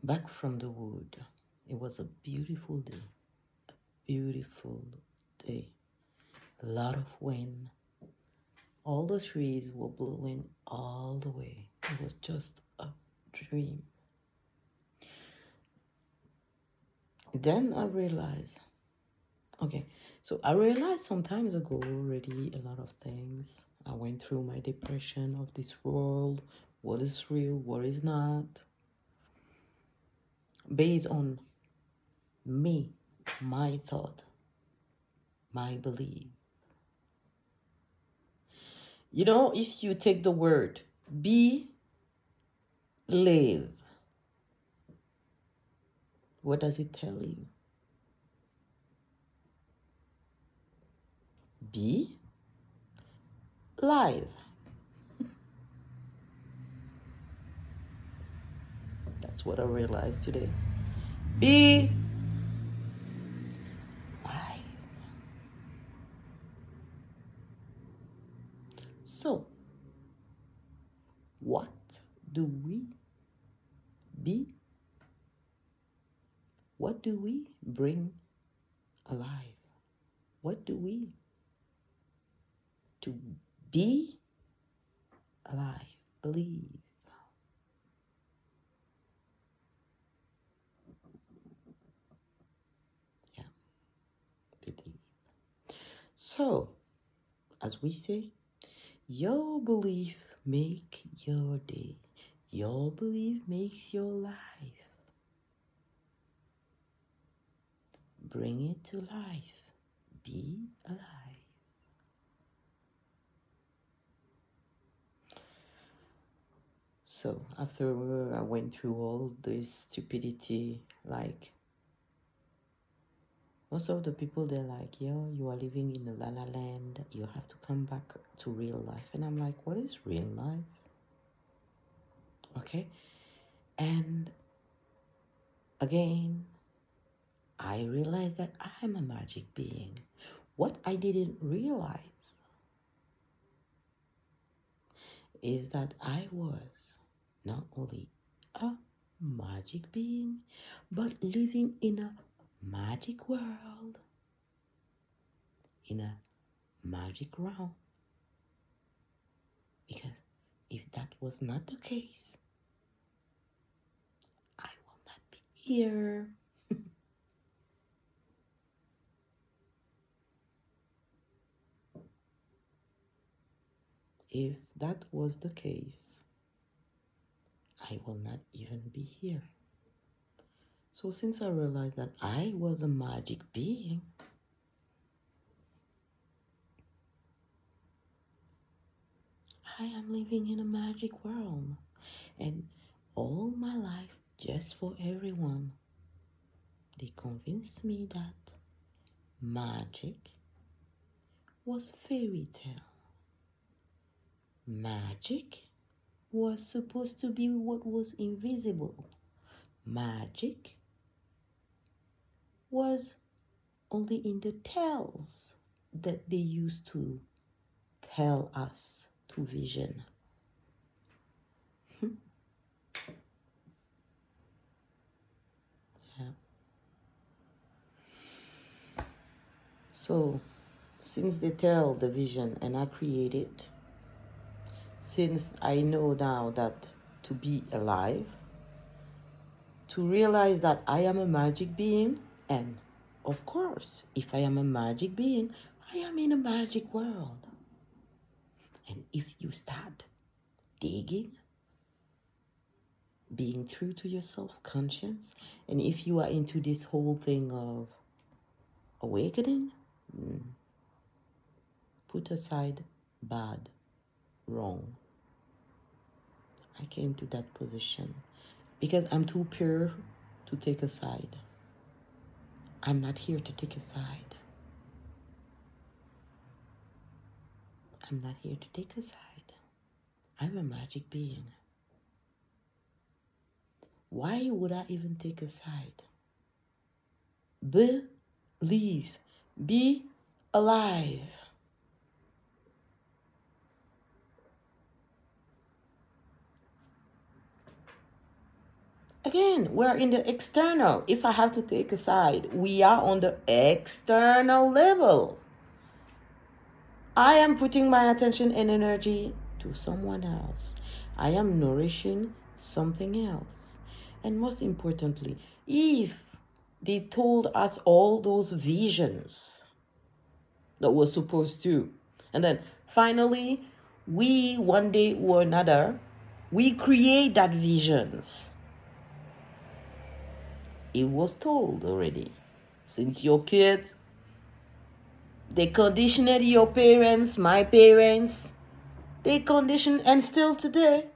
back from the wood. It was a beautiful day, beautiful day. A lot of wind. All the trees were blowing all the way. It was just a dream. Then I realized, okay, so I realized some times ago already a lot of things. I went through my depression of this world, what is real, what is not, based on me, my thought, my belief. You know, if you take the word be, live, what does it tell you? Be, live. That's what I realized today. Be, live. So, what do we be? What do we bring alive? What do we to be alive? Believe. Yeah, believe. So, as we say, your belief make your day. Your belief makes your life. Bring it to life. Be alive. So after I went through all this stupidity, like most of the people, they're like, yo, you are living in a la la land. You have to come back to real life. And I'm like, what is real life? Okay. And again, I realized that I'm a magic being. What I didn't realize is that I was not only a magic being, but living in a magic world, in a magic realm. Because if that was not the case, I will not be here. If that was the case, I will not even be here. So since I realized that I was a magic being, I am living in a magic world. And all my life, just for everyone, they convinced me that magic was fairy tale. Magic was supposed to be what was invisible. Magic was only in the tales that they used to tell us to vision. Yeah. So, since they tell the vision and I create it, since I know now that to be alive, to realize that I am a magic being, and of course, if I am a magic being, I am in a magic world. And if you start digging, being true to yourself, conscience, and if you are into this whole thing of awakening, put aside bad, wrong. I came to that position because I'm too pure to take a side. I'm not here to take a side. I'm not here to take a side. I'm a magic being. Why would I even take a side? Believe. Be alive. Again, we're in the external. If I have to take a side, we are on the external level. I am putting my attention and energy to someone else. I am nourishing something else. And most importantly, if they told us all those visions that we're supposed to, and then finally, we one day or another, we create that visions. It was told already. Since your kid, they conditioned your parents, my parents, they condition, and still today,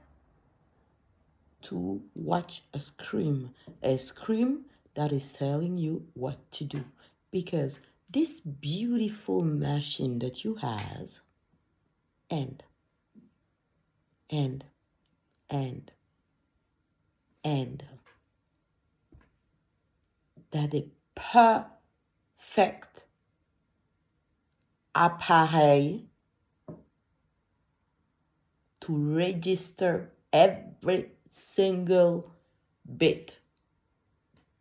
to watch a screen that is telling you what to do. Because this beautiful machine that you has, and that the perfect appareil to register every single bit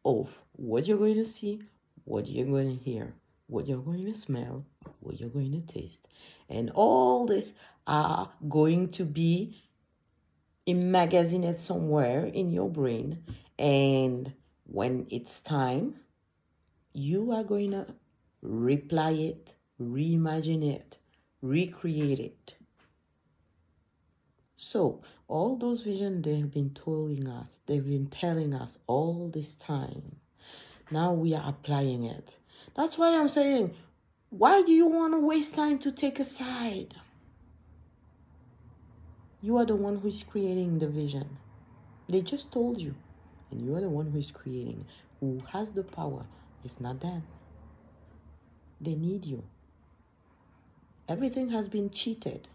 of what you're going to see, what you're going to hear, what you're going to smell, what you're going to taste. And all this are going to be immagazined somewhere in your brain. And when it's time, you are going to reply it, reimagine it, recreate it. So all those visions they've been telling us all this time. Now we are applying it. That's why I'm saying, why do you want to waste time to take a side? You are the one who is creating the vision. They just told you. And you are the one who is creating. Who has the power? It's not them. They need you. Everything has been cheated.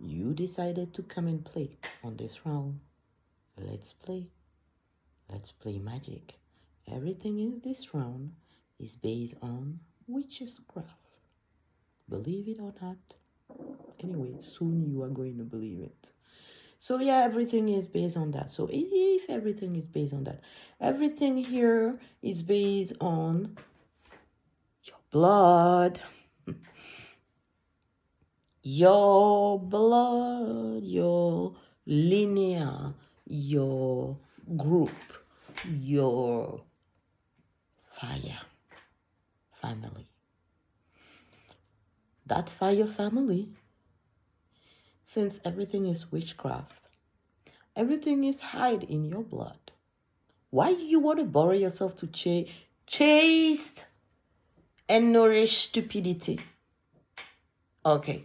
You decided to come and play on this round. Let's play. Let's play magic. Everything in this round is based on witchcraft. Believe it or not. Anyway, soon you are going to believe it. So yeah, everything is based on that. So if everything is based on that, everything here is based on your blood. Your blood, your linear, your group, your fire family. That fire family, since everything is witchcraft, everything is hide in your blood. Why do you want to bore yourself to chase and nourish stupidity? Okay.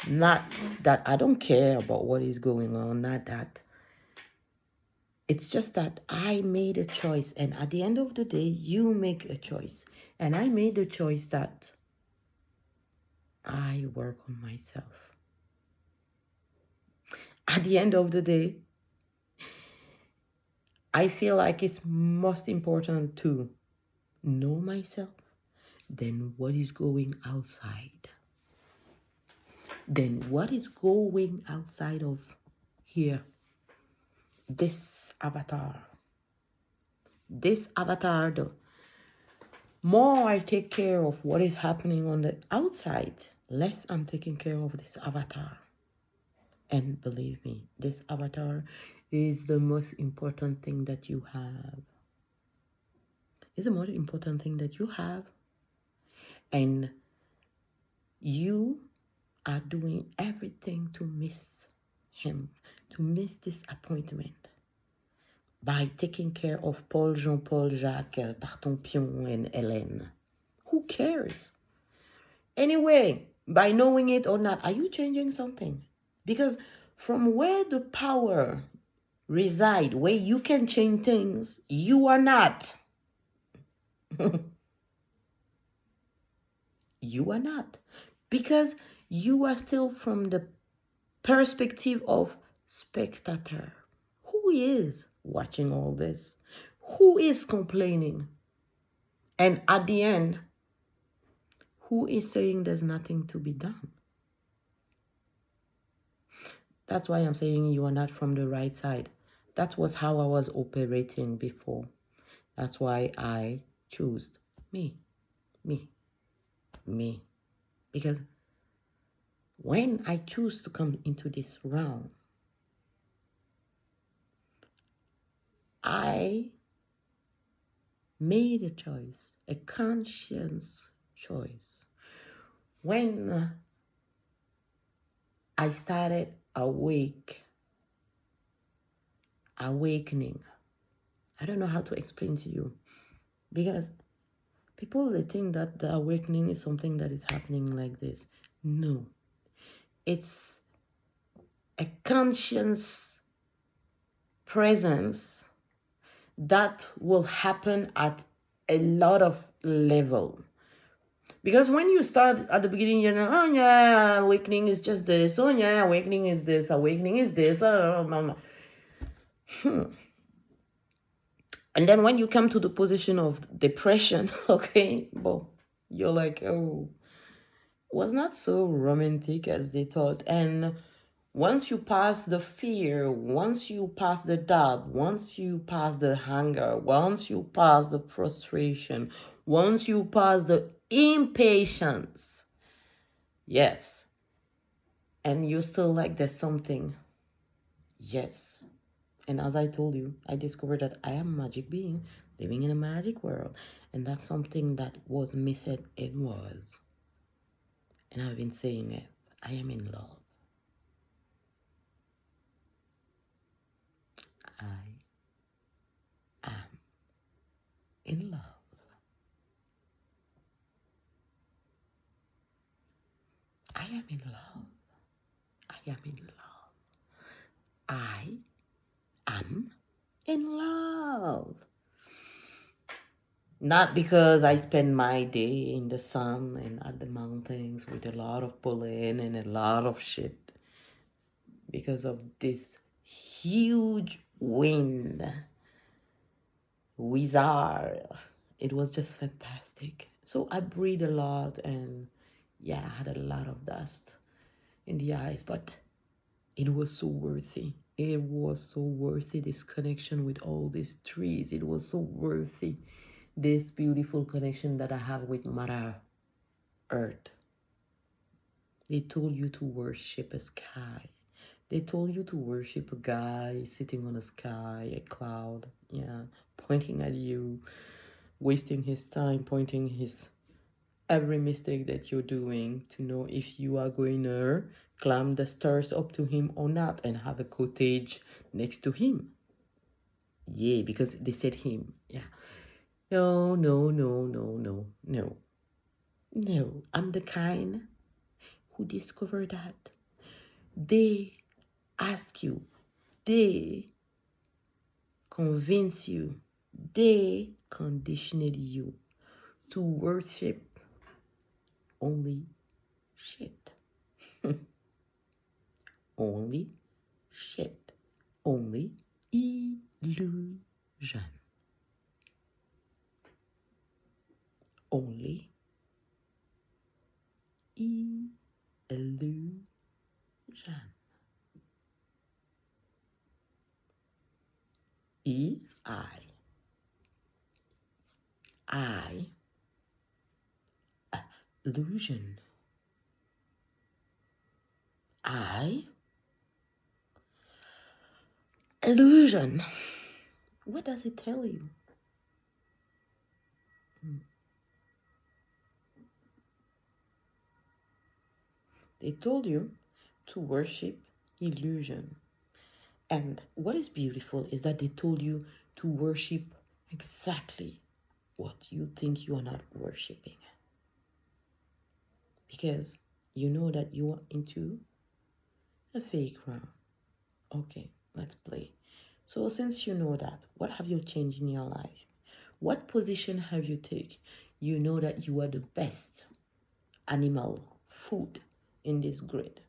Not that I don't care about what is going on, not that. It's just that I made a choice, and at the end of the day, you make a choice. And I made the choice that I work on myself. At the end of the day, I feel like it's most important to know myself than what is going outside. Then what is going outside of here? This avatar, the more I take care of what is happening on the outside, less I'm taking care of this avatar. And believe me, this avatar is the most important thing that you have. It's the most important thing that you have. And you are doing everything to miss him, to miss this appointment by taking care of Paul, Jean-Paul, Jacques, Tartampion, and Hélène. Who cares? Anyway, by knowing it or not, are you changing something? Because from where the power resides, where you can change things, you are not. You are not. Because you are still from the perspective of spectator. Who is watching all this? Who is complaining? And at the end, who is saying there's nothing to be done? That's why I'm saying you are not from the right side. That was how I was operating before. That's why I chose me, me, me. Because when I choose to come into this realm, I made a choice, a conscious choice. When I started awakening, I don't know how to explain to you, because people, they think that the awakening is something that is happening like this. No, it's a conscious presence that will happen at a lot of level. Because when you start at the beginning, you're like, oh yeah, awakening is just this. Oh yeah, awakening is this. Awakening is this. And then when you come to the position of depression, okay, well, you're like, oh, it was not so romantic as they thought. And once you pass the fear, once you pass the doubt, once you pass the anger, once you pass the frustration, once you pass the impatience, yes, and you're still like, there's something, yes. And as I told you, I discovered that I am a magic being living in a magic world. And that's something that was missing. It was. And I've been saying it. I am in love. I am in love. I am in love. I am in love. I am in love. Not because I spend my day in the sun and at the mountains with a lot of pollen and a lot of shit. Because of this huge wind. Wizard. It was just fantastic. So I breathed a lot, and yeah, I had a lot of dust in the eyes, but it was so worthy. It was so worthy, this connection with all these trees. It was so worthy, this beautiful connection that I have with Mother Earth. They told you to worship a sky. They told you to worship a guy sitting on a sky, a cloud, yeah, pointing at you, wasting his time, pointing his every mistake that you're doing to know if you are going to climb the stairs up to him or not and have a cottage next to him. Yeah, because they said him. Yeah. No, no, no, no, no, no. No, I'm the kind who discovered that. They ask you, they convince you, they conditioned you to worship only shit. Only shit. Only illusion. Only illusion. I illusion. I illusion. What does it tell you? They told you to worship illusion. And what is beautiful is that they told you to worship exactly what you think you are not worshiping. Because you know that you are into a fake round. Okay, let's play. So since you know that, what have you changed in your life? What position have you taken? You know that you are the best animal food in this grid.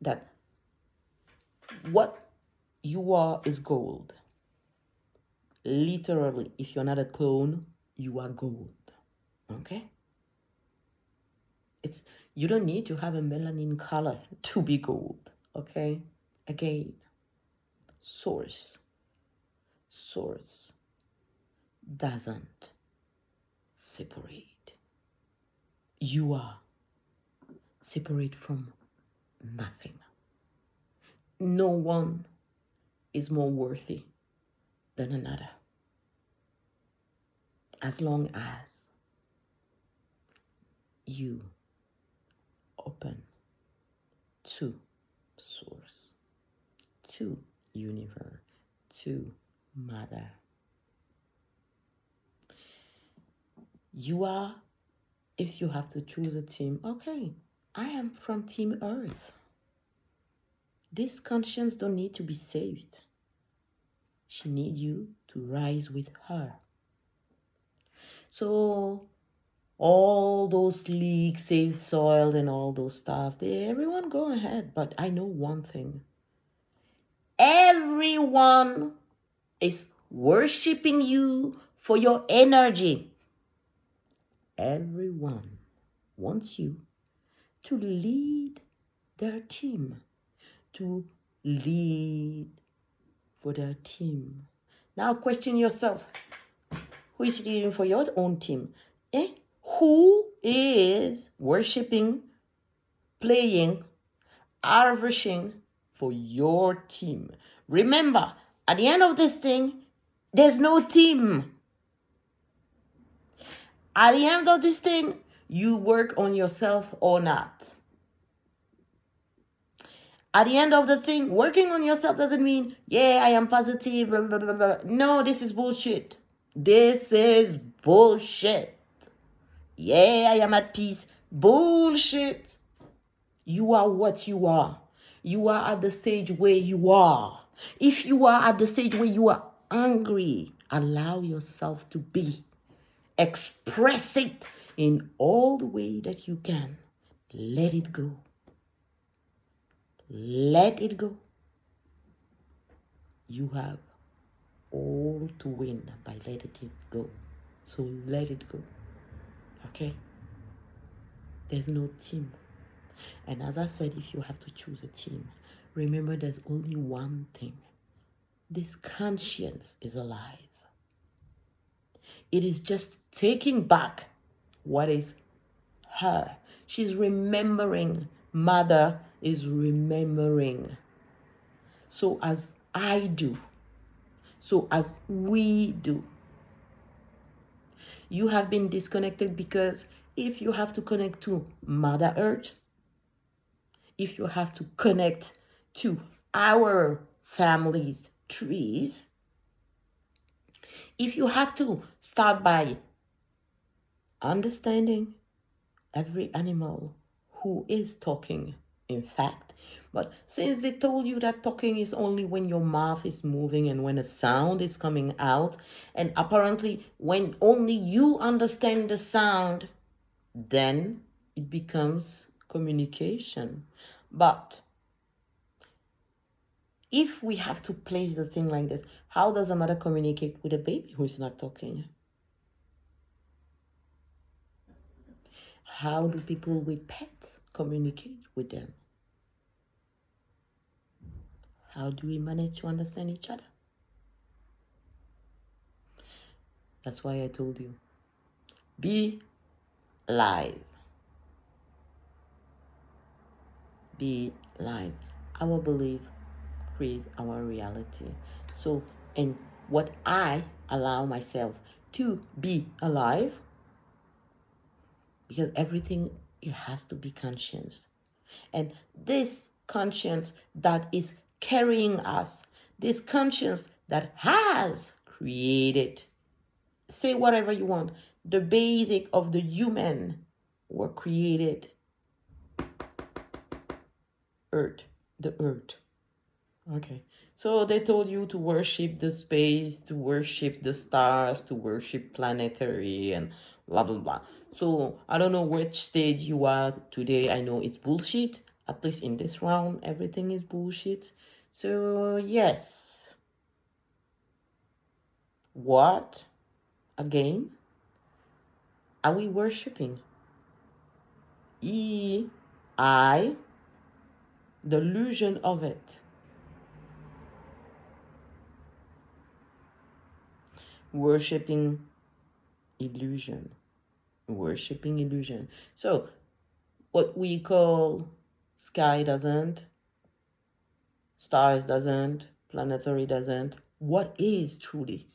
That what you are is gold. Literally, if you're not a clone, you are gold. Okay? You don't need to have a melanin color to be gold. Okay? Again, Source. Source doesn't separate. You are separate from nothing. No one is more worthy than another. As long as you open to source, to universe, to mother. You are, if you have to choose a team, okay, I am from Team Earth. This conscience don't need to be saved. She needs you to rise with her. So all those leaks, save soil and all those stuff, everyone go ahead. But I know one thing. Everyone is worshiping you for your energy. Everyone wants you to lead their team, to lead for their team. Now question yourself, who is leading for your own team? Who is worshiping, playing, harvesting for your team? Remember, at the end of this thing, there's no team. At the end of this thing, you work on yourself or not. At the end of the thing, working on yourself doesn't mean, yeah, I am positive, blah, blah, blah, blah. No, this is bullshit. This is bullshit. Yeah, I am at peace. Bullshit. You are what you are. You are at the stage where you are. If you are at the stage where you are angry, allow yourself to be. Express it in all the way that you can. Let it go. Let it go. You have all to win by letting it go. So let it go. Okay? There's no team. And as I said, if you have to choose a team, remember there's only one thing. This conscience is alive. It is just taking back what is her. She's remembering. Mother is remembering. So as I do, so as we do, you have been disconnected because if you have to connect to Mother Earth, if you have to connect to our family's trees, if you have to start by understanding every animal who is talking, in fact, but since they told you that talking is only when your mouth is moving and when a sound is coming out, and apparently when only you understand the sound, then it becomes communication. But if we have to place the thing like this, how does a mother communicate with a baby who is not talking? How do people with pets communicate with them? How do we manage to understand each other? That's why I told you, be live. Be live. Our belief create our reality. So, and what I allow myself to be alive, because everything, it has to be conscious. And this conscience that is carrying us, this conscience that has created, say whatever you want, the basic of the human were created. Earth, the earth. Okay. So they told you to worship the space, to worship the stars, to worship planetary and blah, blah, blah. So I don't know which stage you are today. I know it's bullshit. At least in this round, everything is bullshit. So yes. What, again, are we worshiping? I, the illusion of it. Worshipping illusion. Worshipping illusion. So, what we call sky doesn't, stars doesn't, planetary doesn't. What is truly?